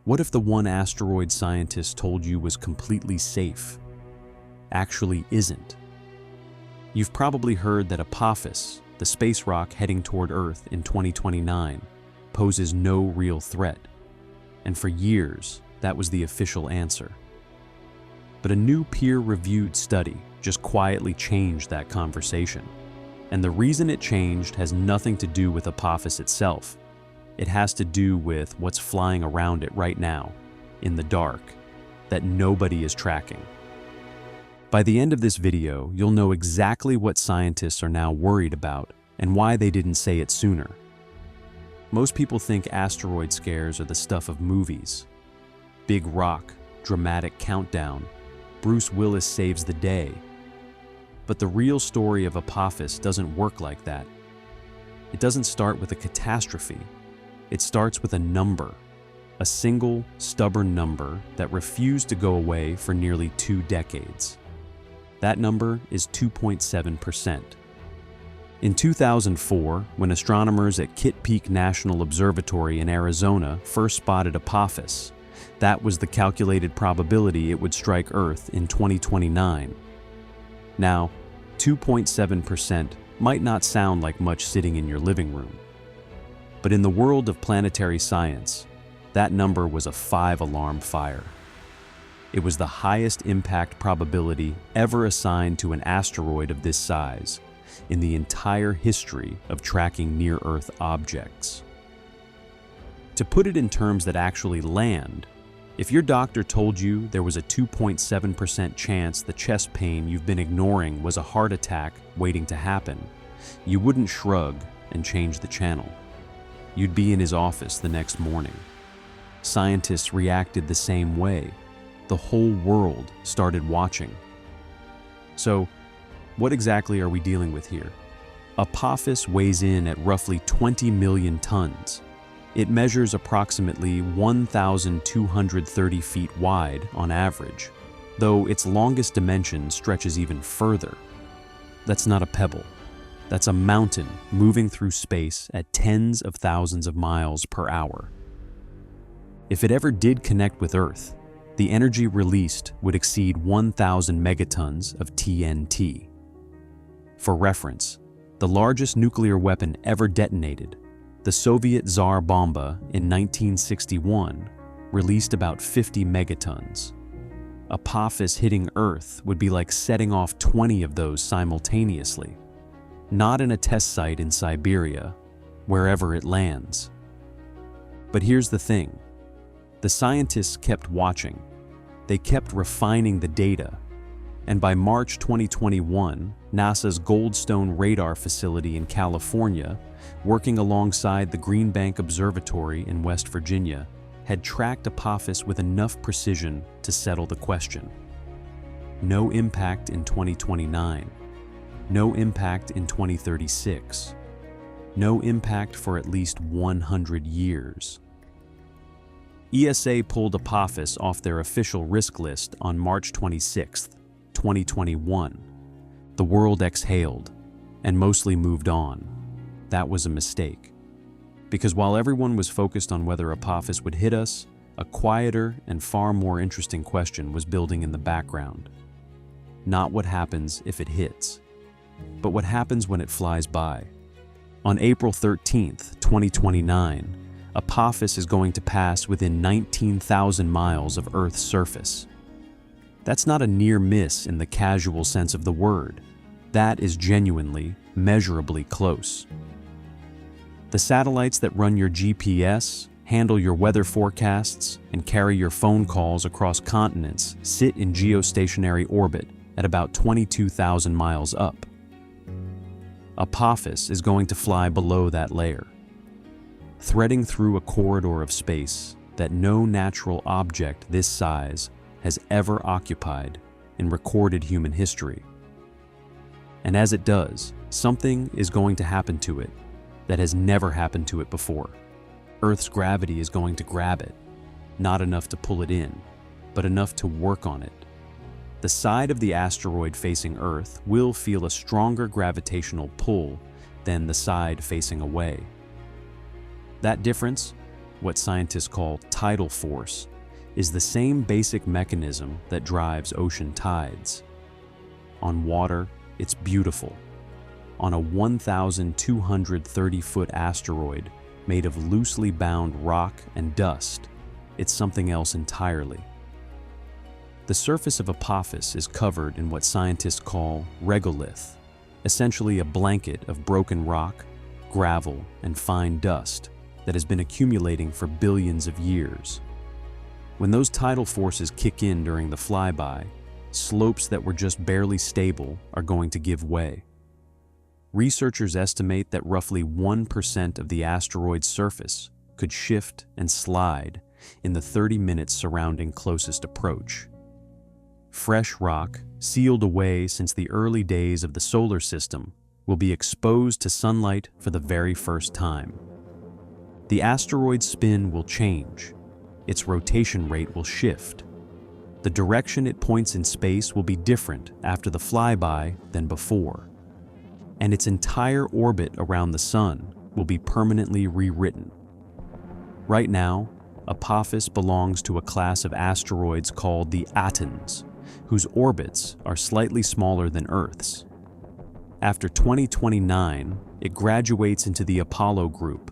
What if the one asteroid scientists told you was completely safe actually isn't? You've probably heard that Apophis, the space rock heading toward Earth in 2029, poses no real threat. And for years, that was the official answer. But a new peer-reviewed study just quietly changed that conversation. And the reason it changed has nothing to do with Apophis itself. It has to do with what's flying around it right now, in the dark, that nobody is tracking. By the end of this video, you'll know exactly what scientists are now worried about and why they didn't say it sooner. Most people think asteroid scares are the stuff of movies. Big rock, dramatic countdown, Bruce Willis saves the day. But the real story of Apophis doesn't work like that. It doesn't start with a catastrophe. It starts with a number, a single, stubborn number that refused to go away for nearly 2 decades. That number is 2.7%. In 2004, when astronomers at Kitt Peak National Observatory in Arizona first spotted Apophis, that was the calculated probability it would strike Earth in 2029. Now, 2.7% might not sound like much sitting in your living room. But in the world of planetary science, that number was a 5-alarm fire. It was the highest impact probability ever assigned to an asteroid of this size in the entire history of tracking near-Earth objects. To put it in terms that actually land, if your doctor told you there was a 2.7% chance the chest pain you've been ignoring was a heart attack waiting to happen, you wouldn't shrug and change the channel. You'd be in his office the next morning. Scientists reacted the same way. The whole world started watching. So, what exactly are we dealing with here? Apophis weighs in at roughly 20 million tons. It measures approximately 1,230 feet wide on average, though its longest dimension stretches even further. That's not a pebble. That's a mountain moving through space at tens of thousands of miles per hour. If it ever did connect with Earth, the energy released would exceed 1,000 megatons of TNT. For reference, the largest nuclear weapon ever detonated, the Soviet Tsar Bomba in 1961, released about 50 megatons. Apophis hitting Earth would be like setting off 20 of those simultaneously. Not in a test site in Siberia, wherever it lands. But here's the thing. The scientists kept watching. They kept refining the data. And by March 2021, NASA's Goldstone radar facility in California, working alongside the Green Bank Observatory in West Virginia, had tracked Apophis with enough precision to settle the question. No impact in 2029. No impact in 2036. No impact for at least 100 years. ESA pulled Apophis off their official risk list on March 26, 2021. The world exhaled and mostly moved on. That was a mistake. Because while everyone was focused on whether Apophis would hit us, a quieter and far more interesting question was building in the background. Not what happens if it hits, but what happens when it flies by. On April 13th, 2029, Apophis is going to pass within 19,000 miles of Earth's surface. That's not a near miss in the casual sense of the word. That is genuinely, measurably close. The satellites that run your GPS, handle your weather forecasts, and carry your phone calls across continents sit in geostationary orbit at about 22,000 miles up. Apophis is going to fly below that layer, threading through a corridor of space that no natural object this size has ever occupied in recorded human history. And as it does, something is going to happen to it that has never happened to it before. Earth's gravity is going to grab it, not enough to pull it in, but enough to work on it. The side of the asteroid facing Earth will feel a stronger gravitational pull than the side facing away. That difference what scientists call tidal force, is the same basic mechanism that drives ocean tides. On water, it's beautiful. On a 1,230-foot asteroid made of loosely bound rock and dust, it's something else entirely. The surface of Apophis is covered in what scientists call regolith, essentially a blanket of broken rock, gravel, and fine dust that has been accumulating for billions of years. When those tidal forces kick in during the flyby, slopes that were just barely stable are going to give way. Researchers estimate that roughly 1% of the asteroid's surface could shift and slide in the 30 minutes surrounding closest approach. Fresh rock, sealed away since the early days of the solar system, will be exposed to sunlight for the very first time. The asteroid's spin will change. Its rotation rate will shift. The direction it points in space will be different after the flyby than before. And its entire orbit around the Sun will be permanently rewritten. Right now, Apophis belongs to a class of asteroids called the Atens, whose orbits are slightly smaller than Earth's. After 2029, it graduates into the Apollo group,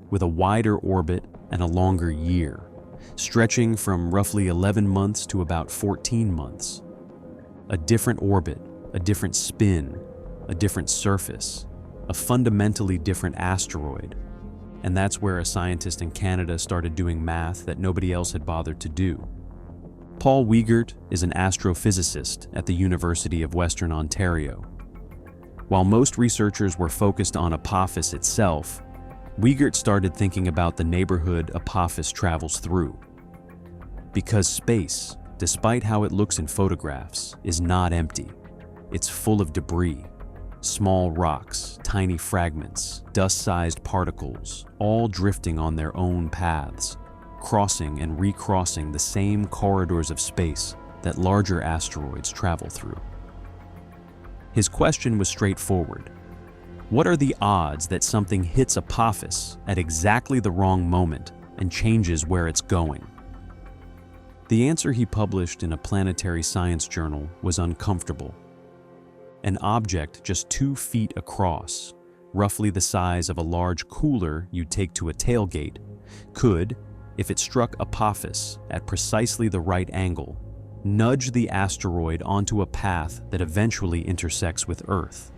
with a wider orbit and a longer year, stretching from roughly 11 months to about 14 months. A different orbit, a different spin, a different surface, a fundamentally different asteroid. And that's where a scientist in Canada started doing math that nobody else had bothered to do. Paul Wiegert is an astrophysicist at the University of Western Ontario. While most researchers were focused on Apophis itself, Wiegert started thinking about the neighborhood Apophis travels through. Because space, despite how it looks in photographs, is not empty. It's full of debris. Small rocks, tiny fragments, dust-sized particles, all drifting on their own paths, crossing and recrossing the same corridors of space that larger asteroids travel through. His question was straightforward. What are the odds that something hits Apophis at exactly the wrong moment and changes where it's going? The answer he published in a planetary science journal was uncomfortable. An object just 2 feet across, roughly the size of a large cooler you'd take to a tailgate, could, if it struck Apophis at precisely the right angle, nudge the asteroid onto a path that eventually intersects with Earth.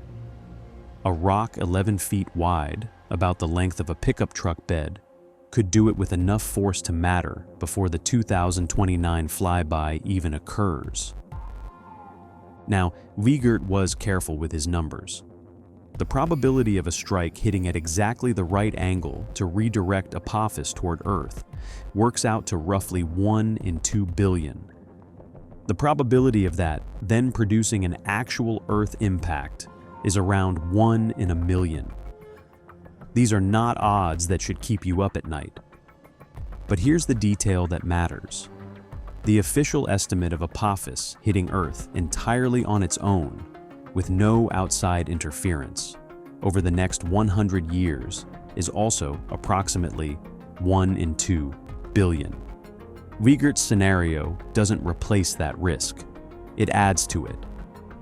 A rock 11 feet wide, about the length of a pickup truck bed, could do it with enough force to matter before the 2029 flyby even occurs. Now, Wiegert was careful with his numbers. The probability of a strike hitting at exactly the right angle to redirect Apophis toward Earth works out to roughly 1 in 2 billion. The probability of that then producing an actual Earth impact is around 1 in a million. These are not odds that should keep you up at night. But here's the detail that matters. The official estimate of Apophis hitting Earth entirely on its own, with no outside interference, over the next 100 years is also approximately 1 in 2 billion. Wiegert's scenario doesn't replace that risk. It adds to it.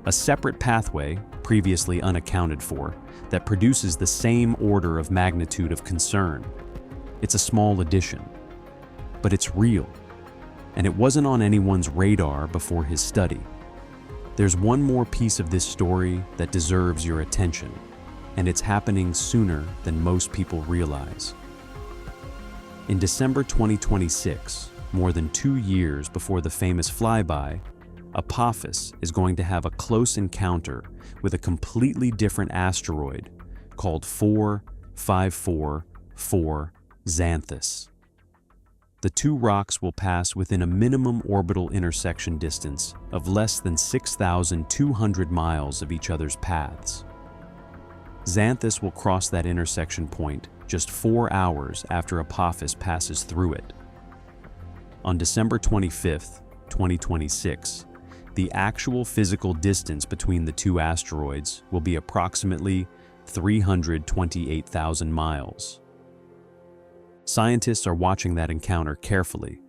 A separate pathway, previously unaccounted for, that produces the same order of magnitude of concern. It's a small addition, but it's real. And it wasn't on anyone's radar before his study. There's one more piece of this story that deserves your attention, and it's happening sooner than most people realize. In December 2026, more than 2 years before the famous flyby, Apophis is going to have a close encounter with a completely different asteroid called 4544 Xanthus. The 2 rocks will pass within a minimum orbital intersection distance of less than 6,200 miles of each other's paths. Xanthus will cross that intersection point just 4 hours after Apophis passes through it. On December 25, 2026, the actual physical distance between the 2 asteroids will be approximately 328,000 miles. Scientists are watching that encounter carefully,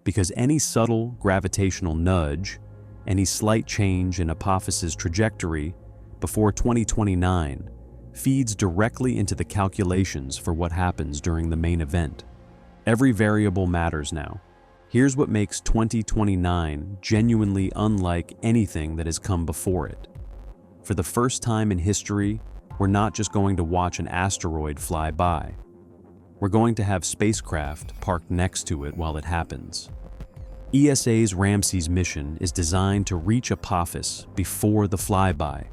because any subtle gravitational nudge, any slight change in Apophis's trajectory before 2029 feeds directly into the calculations for what happens during the main event. Every variable matters now. Here's what makes 2029 genuinely unlike anything that has come before it. For the first time in history, we're not just going to watch an asteroid fly by. We're going to have spacecraft parked next to it while it happens. ESA's Ramses mission is designed to reach Apophis before the flyby,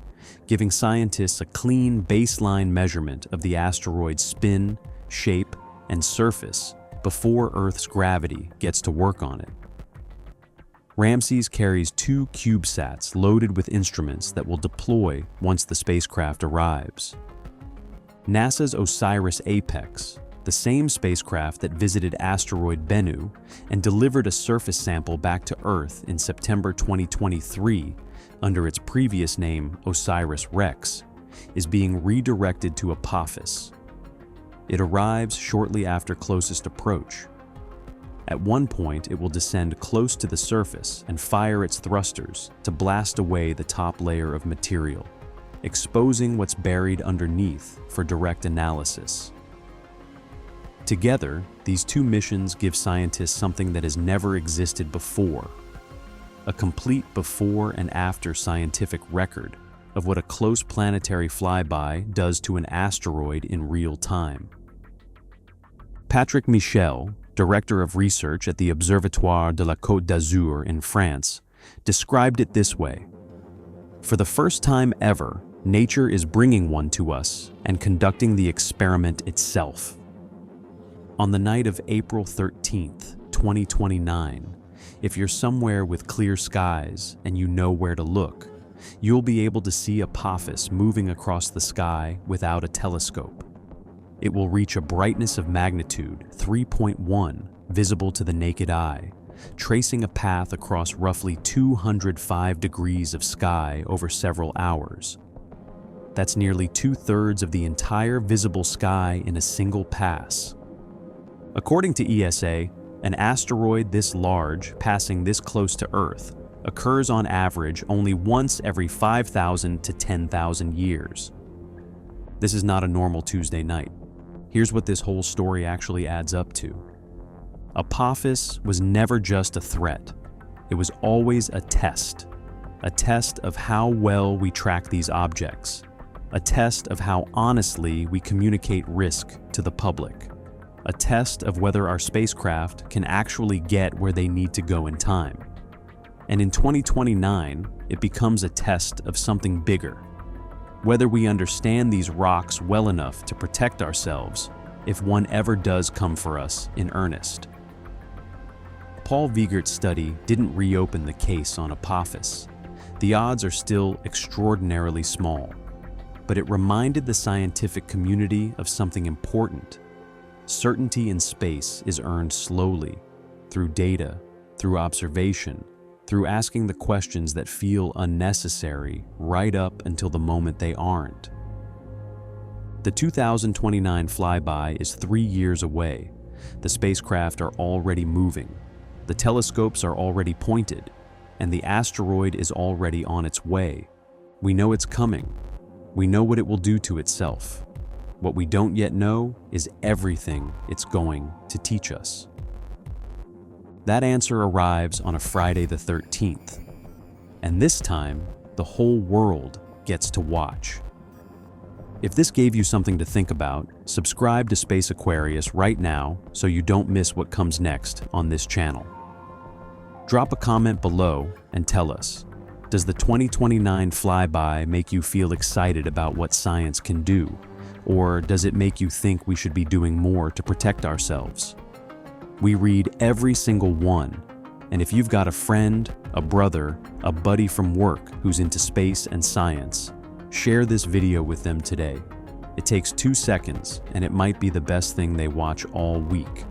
giving scientists a clean baseline measurement of the asteroid's spin, shape, and surface before Earth's gravity gets to work on it. Ramses carries 2 CubeSats loaded with instruments that will deploy once the spacecraft arrives. NASA's OSIRIS Apex, the same spacecraft that visited asteroid Bennu and delivered a surface sample back to Earth in September 2023 under its previous name OSIRIS-REx, is being redirected to Apophis. It arrives shortly after closest approach. At one point, it will descend close to the surface and fire its thrusters to blast away the top layer of material, exposing what's buried underneath for direct analysis. Together, these 2 missions give scientists something that has never existed before: a complete before and after scientific record of what a close planetary flyby does to an asteroid in real time. Patrick Michel, director of research at the Observatoire de la Côte d'Azur in France, described it this way: "For the first time ever, nature is bringing one to us and conducting the experiment itself." On the night of April 13th, 2029, if you're somewhere with clear skies and you know where to look, you'll be able to see Apophis moving across the sky without a telescope. It will reach a brightness of magnitude 3.1 visible to the naked eye, tracing a path across roughly 205 degrees of sky over several hours. That's nearly 2/3 of the entire visible sky in a single pass. According to ESA, an asteroid this large passing this close to Earth occurs on average only once every 5,000 to 10,000 years. This is not a normal Tuesday night. Here's what this whole story actually adds up to. Apophis was never just a threat. It was always a test of how well we track these objects, a test of how honestly we communicate risk to the public, a test of whether our spacecraft can actually get where they need to go in time. And in 2029, it becomes a test of something bigger. Whether we understand these rocks well enough to protect ourselves if one ever does come for us in earnest. Paul Wiegert's study didn't reopen the case on Apophis. The odds are still extraordinarily small, but it reminded the scientific community of something important. Certainty in space is earned slowly, through data, through observation, through asking the questions that feel unnecessary right up until the moment they aren't. The 2029 flyby is 3 years away. The spacecraft are already moving. The telescopes are already pointed, and the asteroid is already on its way. We know it's coming. We know what it will do to itself. What we don't yet know is everything it's going to teach us. That answer arrives on a Friday the 13th, and this time, the whole world gets to watch. If this gave you something to think about, subscribe to Space Aquarius right now so you don't miss what comes next on this channel. Drop a comment below and tell us, does the 2029 flyby make you feel excited about what science can do? Or does it make you think we should be doing more to protect ourselves? We read every single one, and if you've got a friend, a brother, a buddy from work who's into space and science, share this video with them today. It takes 2 seconds, and it might be the best thing they watch all week.